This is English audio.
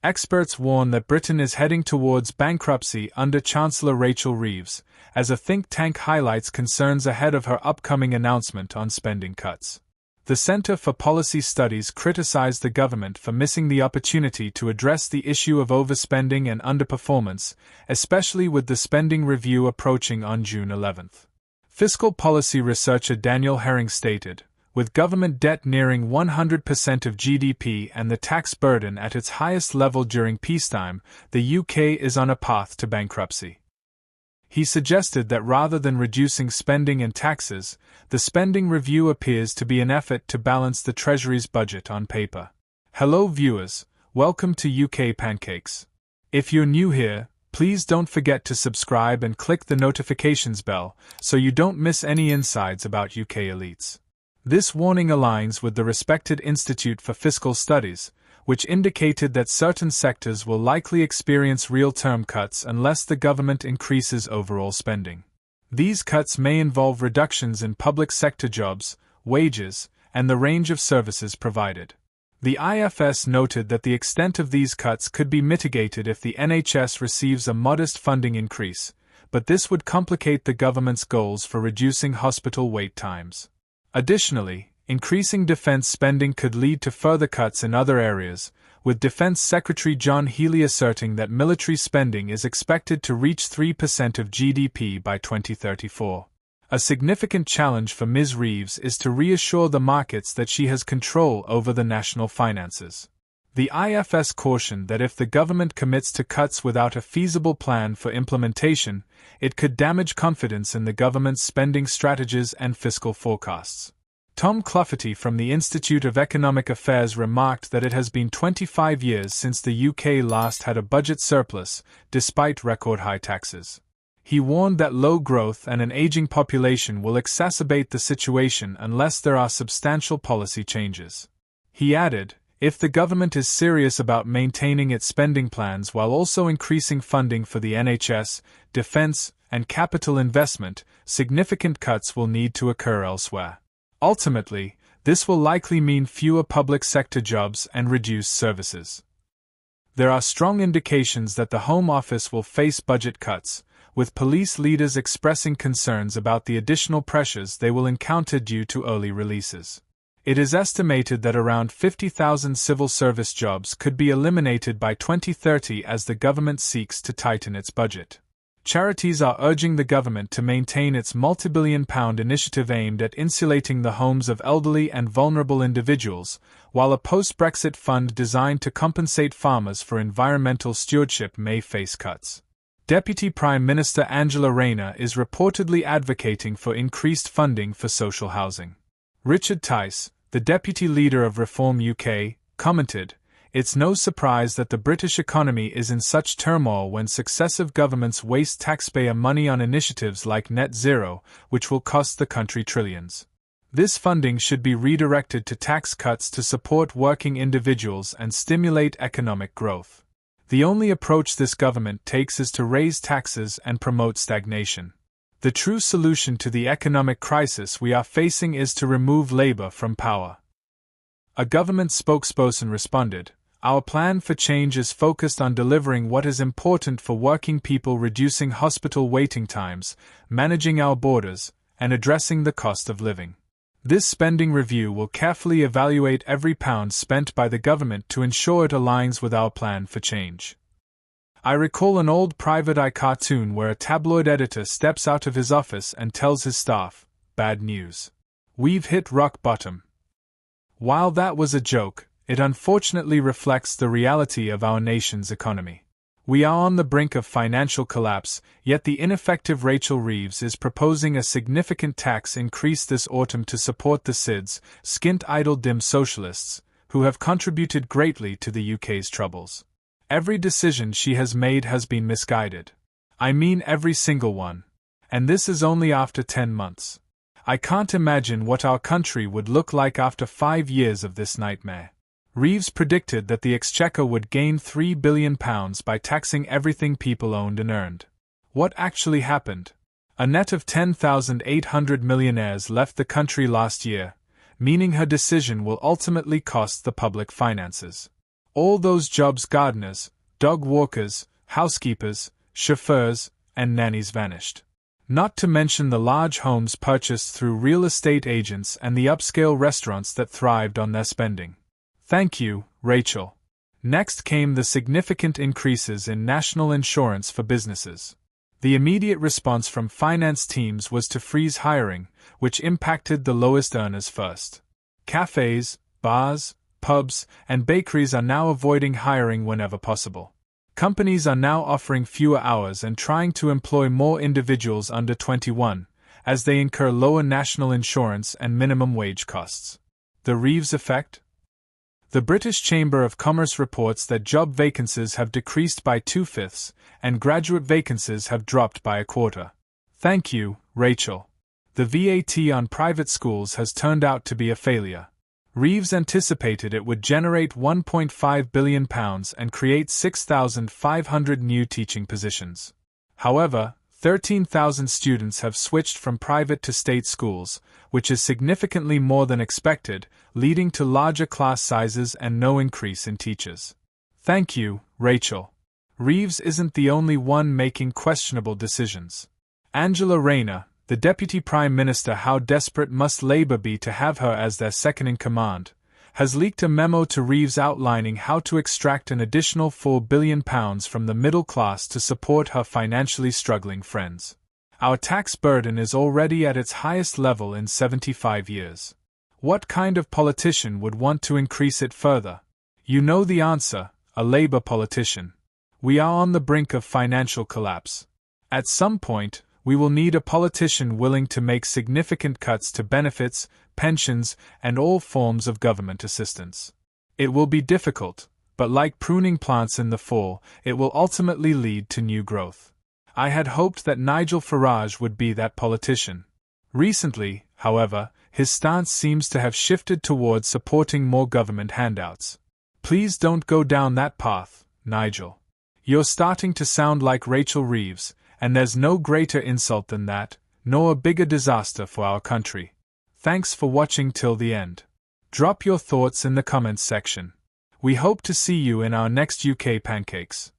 Experts warn that Britain is heading towards bankruptcy under Chancellor Rachel Reeves, as a think tank highlights concerns ahead of her upcoming announcement on spending cuts. The Centre for Policy Studies criticized the government for missing the opportunity to address the issue of overspending and underperformance, especially with the spending review approaching on June 11. Fiscal policy researcher Daniel Herring stated, with government debt nearing 100% of GDP and the tax burden at its highest level during peacetime, the UK is on a path to bankruptcy. He suggested that rather than reducing spending and taxes, the spending review appears to be an effort to balance the Treasury's budget on paper. Hello viewers, welcome to UK Pancakes. If you're new here, please don't forget to subscribe and click the notifications bell so you don't miss any insights about UK elites. This warning aligns with the respected Institute for Fiscal Studies, which indicated that certain sectors will likely experience real-term cuts unless the government increases overall spending. These cuts may involve reductions in public sector jobs, wages, and the range of services provided. The IFS noted that the extent of these cuts could be mitigated if the NHS receives a modest funding increase, but this would complicate the government's goals for reducing hospital wait times. Additionally, increasing defense spending could lead to further cuts in other areas, with Defense Secretary John Healey asserting that military spending is expected to reach 3% of GDP by 2034. A significant challenge for Ms. Reeves is to reassure the markets that she has control over the national finances. The IFS cautioned that if the government commits to cuts without a feasible plan for implementation, it could damage confidence in the government's spending strategies and fiscal forecasts. Tom Clufferty from the Institute of Economic Affairs remarked that it has been 25 years since the UK last had a budget surplus, despite record-high taxes. He warned that low growth and an aging population will exacerbate the situation unless there are substantial policy changes. He added, if the government is serious about maintaining its spending plans while also increasing funding for the NHS, defence, and capital investment, significant cuts will need to occur elsewhere. Ultimately, this will likely mean fewer public sector jobs and reduced services. There are strong indications that the Home Office will face budget cuts, with police leaders expressing concerns about the additional pressures they will encounter due to early releases. It is estimated that around 50,000 civil service jobs could be eliminated by 2030 as the government seeks to tighten its budget. Charities are urging the government to maintain its multi-billion-pound initiative aimed at insulating the homes of elderly and vulnerable individuals, while a post-Brexit fund designed to compensate farmers for environmental stewardship may face cuts. Deputy Prime Minister Angela Rayner is reportedly advocating for increased funding for social housing. Richard Tice, the deputy leader of Reform UK, commented, "It's no surprise that the British economy is in such turmoil when successive governments waste taxpayer money on initiatives like net zero, which will cost the country trillions. This funding should be redirected to tax cuts to support working individuals and stimulate economic growth. The only approach this government takes is to raise taxes and promote stagnation. The true solution to the economic crisis we are facing is to remove Labour from power." A government spokesperson responded, "Our plan for change is focused on delivering what is important for working people, reducing hospital waiting times, managing our borders, and addressing the cost of living. This spending review will carefully evaluate every pound spent by the government to ensure it aligns with our plan for change." I recall an old Private Eye cartoon where a tabloid editor steps out of his office and tells his staff, "Bad news. We've hit rock bottom." While that was a joke, it unfortunately reflects the reality of our nation's economy. We are on the brink of financial collapse, yet the ineffective Rachel Reeves is proposing a significant tax increase this autumn to support the SIDS, skint-idle dim socialists, who have contributed greatly to the UK's troubles. Every decision she has made has been misguided. I mean every single one. And this is only after 10 months. I can't imagine what our country would look like after 5 years of this nightmare. Reeves predicted that the Exchequer would gain £3 billion by taxing everything people owned and earned. What actually happened? A net of 10,800 millionaires left the country last year, meaning her decision will ultimately cost the public finances. All those jobs, gardeners, dog walkers, housekeepers, chauffeurs, and nannies, vanished. Not to mention the large homes purchased through real estate agents and the upscale restaurants that thrived on their spending. Thank you, Rachel. Next came the significant increases in national insurance for businesses. The immediate response from finance teams was to freeze hiring, which impacted the lowest earners first. Cafes, bars, pubs, and bakeries are now avoiding hiring whenever possible. Companies are now offering fewer hours and trying to employ more individuals under 21, as they incur lower national insurance and minimum wage costs. The Reeves effect? The British Chamber of Commerce reports that job vacancies have decreased by 2/5, and graduate vacancies have dropped by 1/4. Thank you, Rachel. The VAT on private schools has turned out to be a failure. Reeves anticipated it would generate £1.5 billion and create 6,500 new teaching positions. However, 13,000 students have switched from private to state schools, which is significantly more than expected, leading to larger class sizes and no increase in teachers. Thank you, Rachel. Reeves isn't the only one making questionable decisions. Angela Rayner, the Deputy Prime Minister, how desperate must Labour be to have her as their second-in-command, has leaked a memo to Reeves outlining how to extract an additional £4 billion from the middle class to support her financially struggling friends. Our tax burden is already at its highest level in 75 years. What kind of politician would want to increase it further? You know the answer, a Labour politician. We are on the brink of financial collapse. At some point, we will need a politician willing to make significant cuts to benefits, pensions, and all forms of government assistance. It will be difficult, but like pruning plants in the fall, it will ultimately lead to new growth. I had hoped that Nigel Farage would be that politician. Recently, however, his stance seems to have shifted towards supporting more government handouts. Please don't go down that path, Nigel. You're starting to sound like Rachel Reeves, and there's no greater insult than that, nor a bigger disaster for our country. Thanks for watching till the end. Drop your thoughts in the comments section. We hope to see you in our next UK Pancakes.